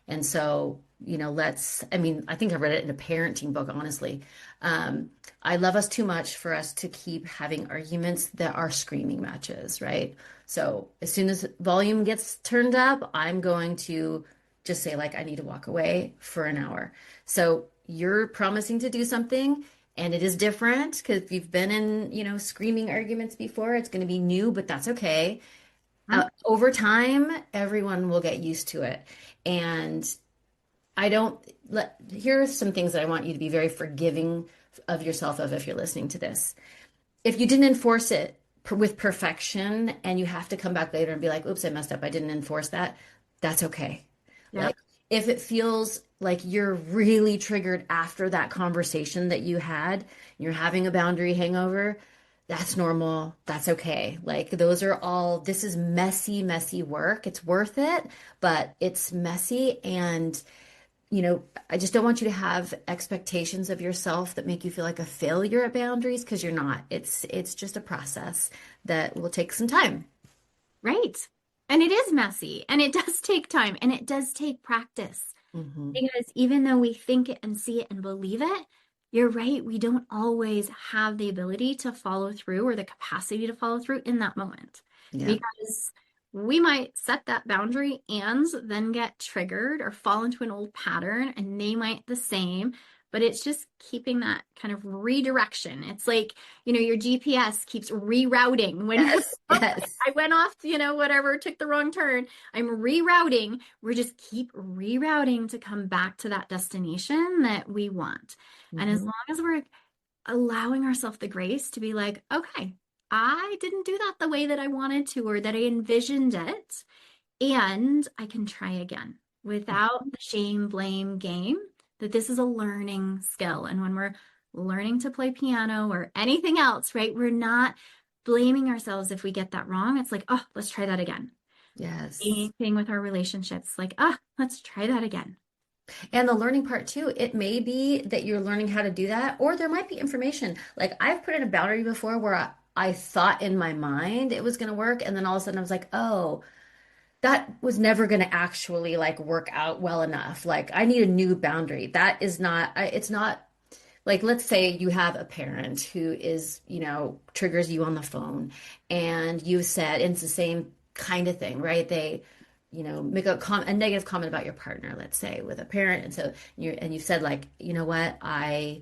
S2: And so, I mean, I think I read it in a parenting book, honestly. Um, I love us too much for us to keep having arguments that are screaming matches, right? So as soon as volume gets turned up, I'm going to just say, like, I need to walk away for an hour. So you're promising to do something, and it is different because if you've been in, screaming arguments before, it's going to be new, but that's okay.
S1: Hmm?
S2: Over time, everyone will get used to it. And I don't here are some things that I want you to be very forgiving of yourself of if you're listening to this. If you didn't enforce it with perfection and you have to come back later and be like, oops, I messed up. I didn't enforce that. That's okay.
S1: Yep.
S2: Like if it feels like you're really triggered after that conversation that you had, you're having a boundary hangover, that's normal. That's okay. Like those are all, this is messy, messy work. It's worth it, but it's messy. And I just don't want you to have expectations of yourself that make you feel like a failure at boundaries because you're not. It's just a process that will take some time.
S1: Right. And it is messy and it does take time and it does take practice.
S2: Hmm.
S1: Because even though we think it and see it and believe it, you're right. We don't always have the ability to follow through or the capacity to follow through in that moment
S2: Yeah.
S1: because we might set that boundary and then get triggered or fall into an old pattern and they might the same. But it's just keeping that kind of redirection. It's like, your GPS keeps rerouting when you're,
S2: Yes.
S1: oh,
S2: Yes.
S1: I went off, whatever, took the wrong turn. I'm rerouting. We're just keep rerouting to come back to that destination that we want. And as
S2: Hmm.
S1: long as we're allowing ourselves the grace to be like, okay, I didn't do that the way that I wanted to or that I envisioned it, and I can try again without the shame, blame game, that this is a learning skill. And when we're learning to play piano or anything else, right, we're not blaming ourselves if we get that wrong. It's like, oh, let's try that again.
S2: Yes.
S1: Anything with our relationships, like, ah, let's try that again.
S2: And the learning part too, it may be that you're learning how to do that, or there might be information. Like I've put in a boundary before where I thought in my mind it was going to work, and then all of a sudden I was like, oh, that was never going to actually like work out well enough. Like I need a new boundary. That is not, it's not like, let's say you have a parent who is, triggers you on the phone and you said, and it's the same kind of thing, right? They, make a negative comment about your partner, let's say with a parent. And so you said like, you know what? I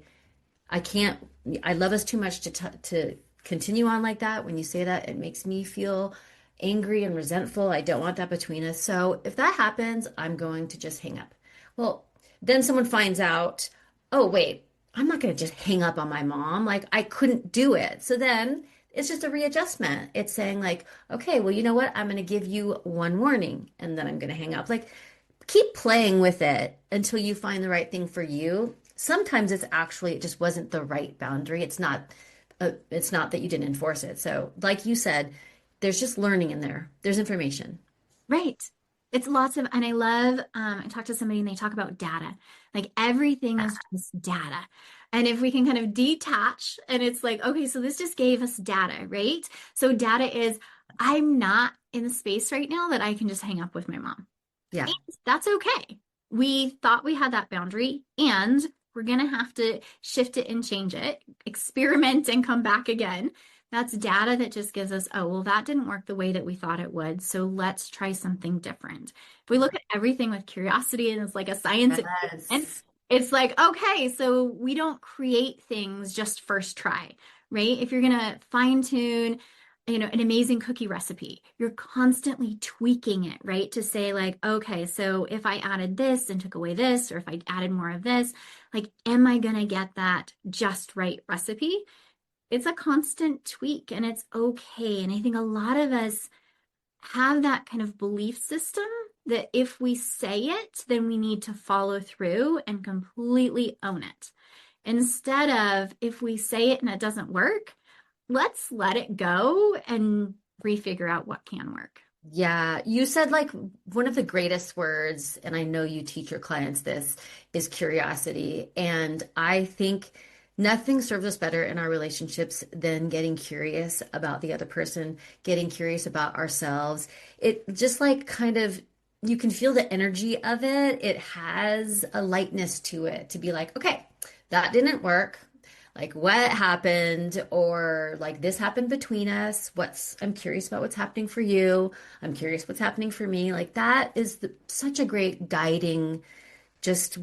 S2: can't, I love us too much to continue on like that. When you say that, it makes me feel angry and resentful. I don't want that between us. So if that happens, I'm going to just hang up. Well, then someone finds out, oh, wait, I'm not going to just hang up on my mom. Like I couldn't do it. So then it's just a readjustment. It's saying like, okay, well, you know what? I'm going to give you one warning and then I'm going to hang up. Like keep playing with it until you find the right thing for you. Sometimes it just wasn't the right boundary. It's not that you didn't enforce it. So, like you said, there's just learning in there. There's information.
S1: Right. It's lots of, and I love, I talked to somebody and they talk about data. Like everything is just data. And if we can kind of detach and it's like, okay, so this just gave us data, right? So data is, I'm not in the space right now that I can just hang up with my mom.
S2: Yeah.
S1: And that's okay. We thought we had that boundary and we're going to have to shift it and change it, experiment and come back again. That's data that just gives us, oh, well, that didn't work the way that we thought it would. So let's try something different. If we look at everything with curiosity and it's like a science experiment,
S2: Yes.
S1: it's like, okay, so we don't create things just first try, right? If you're going to fine tune an amazing cookie recipe. You're constantly tweaking it, right? To say like, okay, so if I added this and took away this, or if I added more of this, like, am I going to get that just right recipe? It's a constant tweak and it's okay. And I think a lot of us have that kind of belief system that if we say it, then we need to follow through and completely own it. Instead of if we say it and it doesn't work, let's let it go and refigure out what can work.
S2: Yeah, you said like one of the greatest words, and I know you teach your clients this, is curiosity. And I think nothing serves us better in our relationships than getting curious about the other person, getting curious about ourselves. It just like kind of, you can feel the energy of it. It has a lightness to it to be like, okay, that didn't work. Like what happened, or like this happened between us. I'm curious about what's happening for you. I'm curious what's happening for me. Like that is such a great guiding, just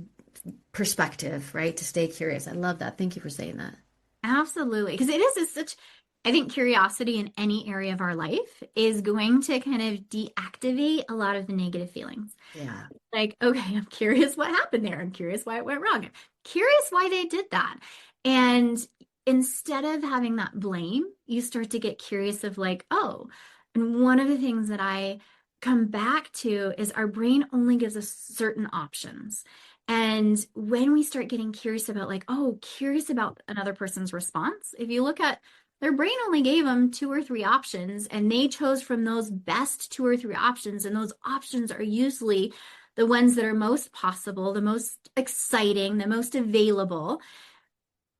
S2: perspective, right? To stay curious. I love that. Thank you for saying that.
S1: Absolutely. Because it's such, I think curiosity in any area of our life is going to kind of deactivate a lot of the negative feelings.
S2: Yeah.
S1: Like, okay, I'm curious what happened there. I'm curious why it went wrong. I'm curious why they did that. And instead of having that blame, you start to get curious of like, oh, and one of the things that I come back to is our brain only gives us certain options. And when we start getting curious about like, oh, curious about another person's response, if you look at their brain only gave them two or three options and they chose from those best two or three options. And those options are usually the ones that are most possible, the most exciting, the most available.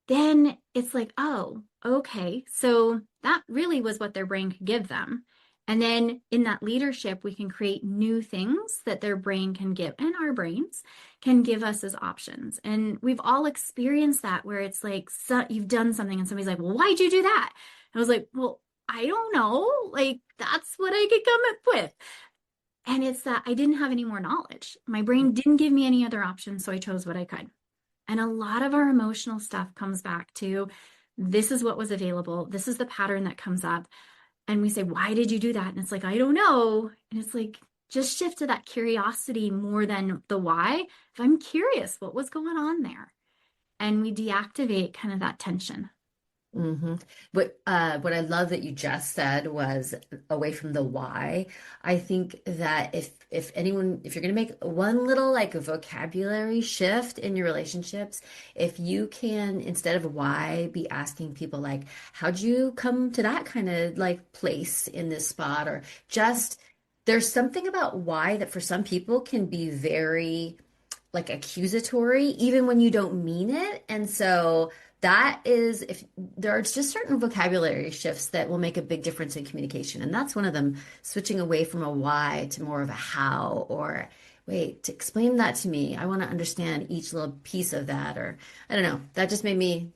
S1: Then it's like, oh, okay. So that really was what their brain could give them. And then in that leadership, we can create new things that their brain can give, and our brains can give us as options. And we've all experienced that where it's like, so you've done something and somebody's like, well, why'd you do that? And I was like, well, I don't know. Like, that's what I could come up with. And it's that I didn't have any more knowledge. My brain didn't give me any other options, so I chose what I could. And a lot of our emotional stuff comes back to this is what was available. This is the pattern that comes up. And we say, why did you do that? And it's like, I don't know. And it's like, just shift to that curiosity more than the why. If I'm curious, what was going on there? And we deactivate kind of that tension.
S2: hmm what I love that you just said was away from the why. I think that if you're gonna make one little like vocabulary shift in your relationships, if you can instead of why be asking people like, how'd you come to that kind of like place in this spot? Or just there's something about why that for some people can be very like accusatory, even when you don't mean it. And so that is if there are just certain vocabulary shifts that will make a big difference in communication. And that's one of them, switching away from a why to more of a how, or wait, explain that to me. I want to understand each little piece of that. Or I don't know. That just made me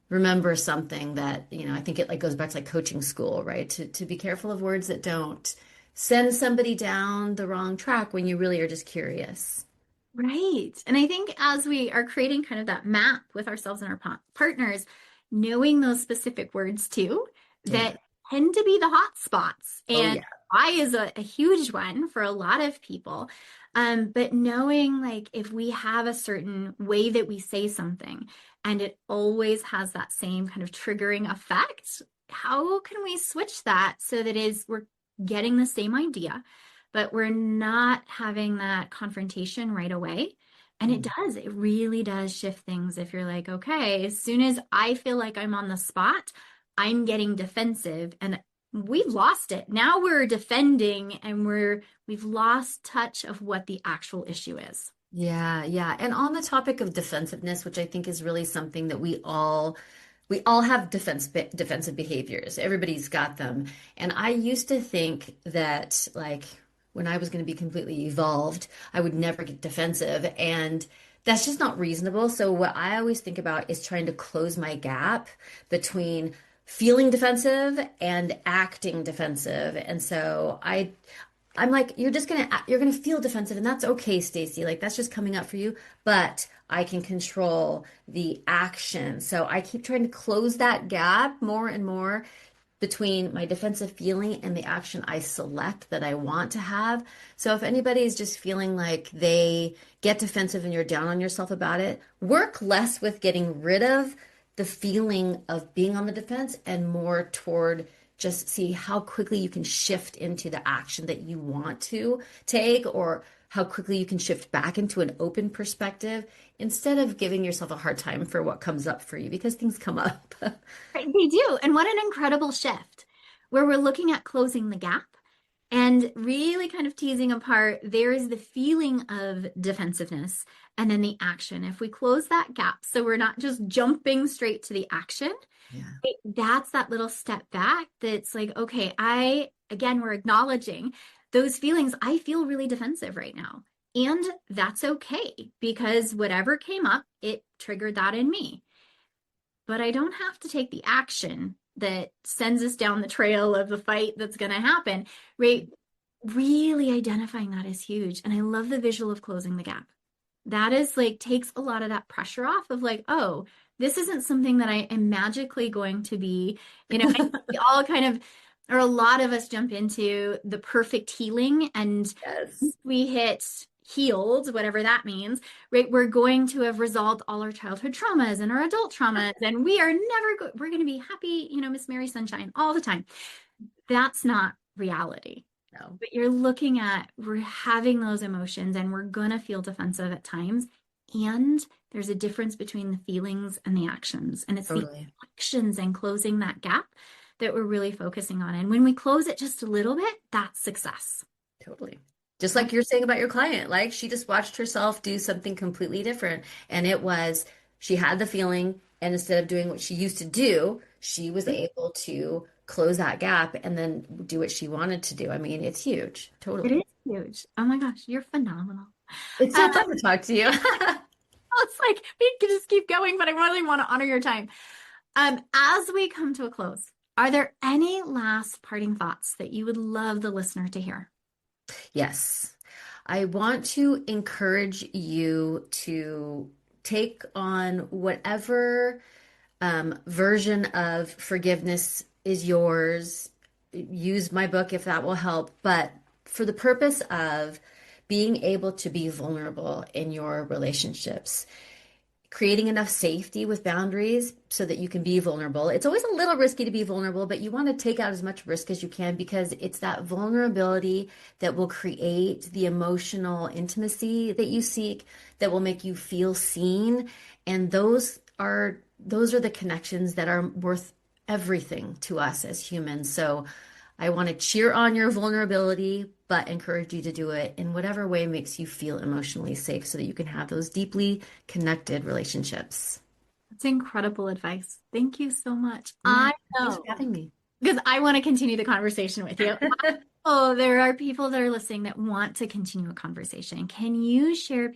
S2: remember something that, I think it like goes back to like coaching school, right? To be careful of words that don't send somebody down the wrong track when you really are just curious.
S1: Right. And I think as we are creating kind of that map with ourselves and our partners, knowing those specific words too,
S2: Yeah.
S1: that tend to be the hot spots.
S2: Oh,
S1: And
S2: yeah.
S1: I is a huge one for a lot of people. But knowing like if we have a certain way that we say something and it always has that same kind of triggering effect, how can we switch that so that is we're getting the same idea? But we're not having that confrontation right away. And it really does shift things if you're like, okay, as soon as I feel like I'm on the spot, I'm getting defensive and we've lost it. Now we're defending and we've lost touch of what the actual issue is.
S2: Yeah, yeah. And on the topic of defensiveness, which I think is really something that we all have defensive behaviors. Everybody's got them. And I used to think that like when I was going to be completely evolved, I would never get defensive. And that's just not reasonable. So what I always think about is trying to close my gap between feeling defensive and acting defensive. And so I'm like, you're gonna feel defensive, and that's okay, Stacey. Like that's just coming up for you, but I can control the action. So I keep trying to close that gap more and more between my defensive feeling and the action I select that I want to have. So if anybody is just feeling like they get defensive and you're down on yourself about it, work less with getting rid of the feeling of being on the defense and more toward just see how quickly you can shift into the action that you want to take, or how quickly you can shift back into an open perspective instead of giving yourself a hard time for what comes up for you, because things come up.
S1: Right, they do. And what an incredible shift where we're looking at closing the gap and really kind of teasing apart. There is the feeling of defensiveness and then the action. If we close that gap, so we're not just jumping straight to the action,
S2: Yeah,
S1: that's that little step back that's like, okay, again, we're acknowledging those feelings. I feel really defensive right now. And that's okay because whatever came up, it triggered that in me. But I don't have to take the action that sends us down the trail of the fight that's going to happen, right? Really identifying that is huge. And I love the visual of closing the gap. That is like takes a lot of that pressure off of like, oh, this isn't something that I am magically going to be, I think we all kind of, or a lot of us jump into the perfect healing. And
S2: yes,
S1: we hit healed, whatever that means, right? We're going to have resolved all our childhood traumas and our adult traumas, and we are we're going to be happy, Miss Mary Sunshine all the time. That's not reality.
S2: no,
S1: But you're looking at, we're having those emotions and we're going to feel defensive at times. And there's a difference between the feelings and the actions. And it's the
S2: totally,
S1: actions and closing that gap that we're really focusing on. And when we close it just a little bit, that's success.
S2: totally. Just like you're saying about your client, like she just watched herself do something completely different. And it was, she had the feeling, and instead of doing what she used to do, she was able to close that gap and then do what she wanted to do. I mean, it's huge.
S1: It
S2: Totally.
S1: is huge. Oh my gosh, you're phenomenal.
S2: It's
S1: Um,
S2: so fun to talk to you.
S1: it's like we could just keep going, but I really want to honor your time. As we come to a close, are there any last parting thoughts that you would love the listener to hear?
S2: Yes. I want to encourage you to take on whatever version of forgiveness is yours. Use my book if that will help, but for the purpose of being able to be vulnerable in your relationships, creating enough safety with boundaries so that you can be vulnerable. It's always a little risky to be vulnerable, but you want to take out as much risk as you can, because it's that vulnerability that will create the emotional intimacy that you seek, that will make you feel seen. And those are the connections that are worth everything to us as humans. So I want to cheer on your vulnerability, but encourage you to do it in whatever way makes you feel emotionally safe so that you can have those deeply connected relationships.
S1: That's incredible advice. Thank you so much.
S2: Yeah,
S1: I
S2: thanks for
S1: know
S2: having me.
S1: because I want to continue the conversation with you. Oh, there are people that are listening that want to continue a conversation. Can you share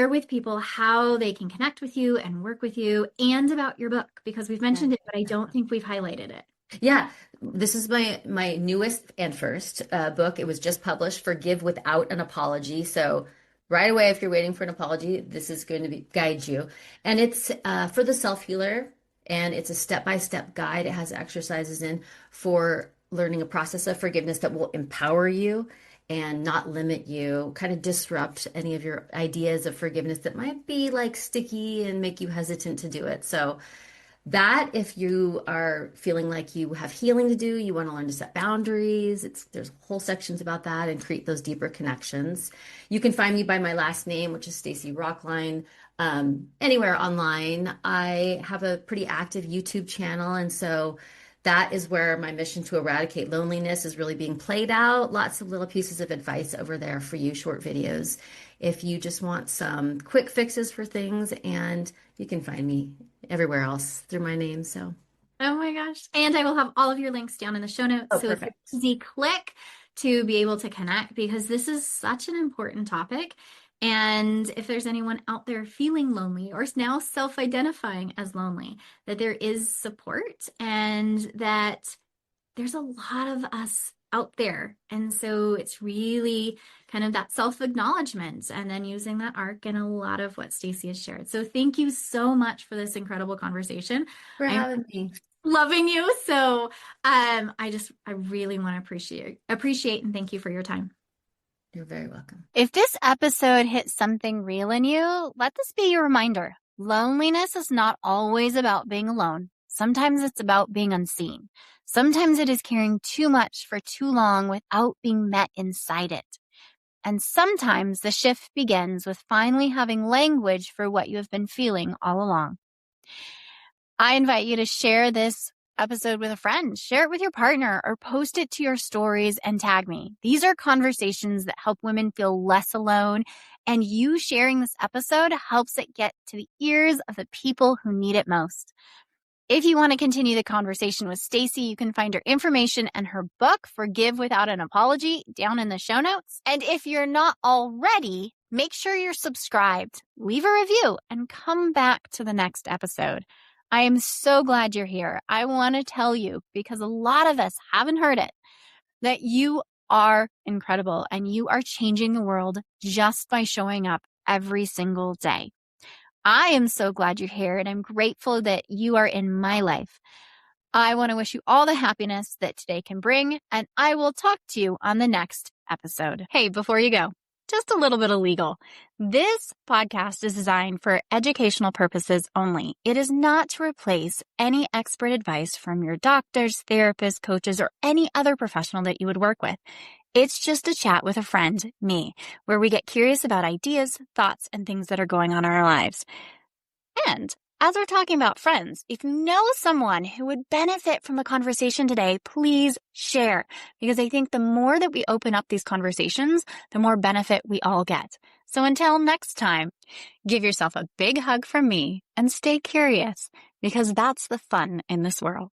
S1: with people how they can connect with you and work with you and about your book? Because we've mentioned it, but I don't think we've highlighted it.
S2: Yeah, this is my newest and first book. It was just published, Forgive Without an Apology. So right away, if you're waiting for an apology, this is going to guide you. And it's for the self-healer, and it's a step-by-step guide. It has exercises in for learning a process of forgiveness that will empower you and not limit you, kind of disrupt any of your ideas of forgiveness that might be like sticky and make you hesitant to do it. So that, if you are feeling like you have healing to do, you want to learn to set boundaries, there's whole sections about that and create those deeper connections. You can find me by my last name, which is Stacey Rocklein, anywhere online. I have a pretty active YouTube channel, and so that is where my mission to eradicate loneliness is really being played out. Lots of little pieces of advice over there for you, short videos. If you just want some quick fixes for things, and you can find me everywhere else through my name. So,
S1: Oh my gosh. And I will have all of your links down in the show notes.
S2: oh,
S1: So it's an
S2: perfect.
S1: easy click to be able to connect because this is such an important topic. And if there's anyone out there feeling lonely or is now self-identifying as lonely, that there is support and that there's a lot of us out there. And so it's really kind of that self-acknowledgement and then using that arc and a lot of what Stacey has shared. So thank you so much for this incredible conversation.
S2: For
S1: I'm
S2: having me.
S1: loving you. So I really want to appreciate and thank you for your time.
S2: You're very welcome.
S1: If this episode hit something real in you, let this be your reminder. Loneliness is not always about being alone. Sometimes it's about being unseen. Sometimes it is carrying too much for too long without being met inside it. And sometimes the shift begins with finally having language for what you have been feeling all along. I invite you to share this episode with a friend, share it with your partner, or post it to your stories and tag me. These are conversations that help women feel less alone, and you sharing this episode helps it get to the ears of the people who need it most. If you want to continue the conversation with Stacey, you can find her information and her book, Forgive Without an Apology, down in the show notes. And if you're not already, make sure you're subscribed, leave a review, and come back to the next episode. I am so glad you're here. I want to tell you, because a lot of us haven't heard it, that you are incredible and you are changing the world just by showing up every single day. I am so glad you're here, and I'm grateful that you are in my life. I want to wish you all the happiness that today can bring, and I will talk to you on the next episode. Hey, before you go, just a little bit of legal. This podcast is designed for educational purposes only. It is not to replace any expert advice from your doctors, therapists, coaches, or any other professional that you would work with. It's just a chat with a friend, me, where we get curious about ideas, thoughts, and things that are going on in our lives. And as we're talking about friends, if you know someone who would benefit from the conversation today, please share, because I think the more that we open up these conversations, the more benefit we all get. So until next time, give yourself a big hug from me and stay curious, because that's the fun in this world.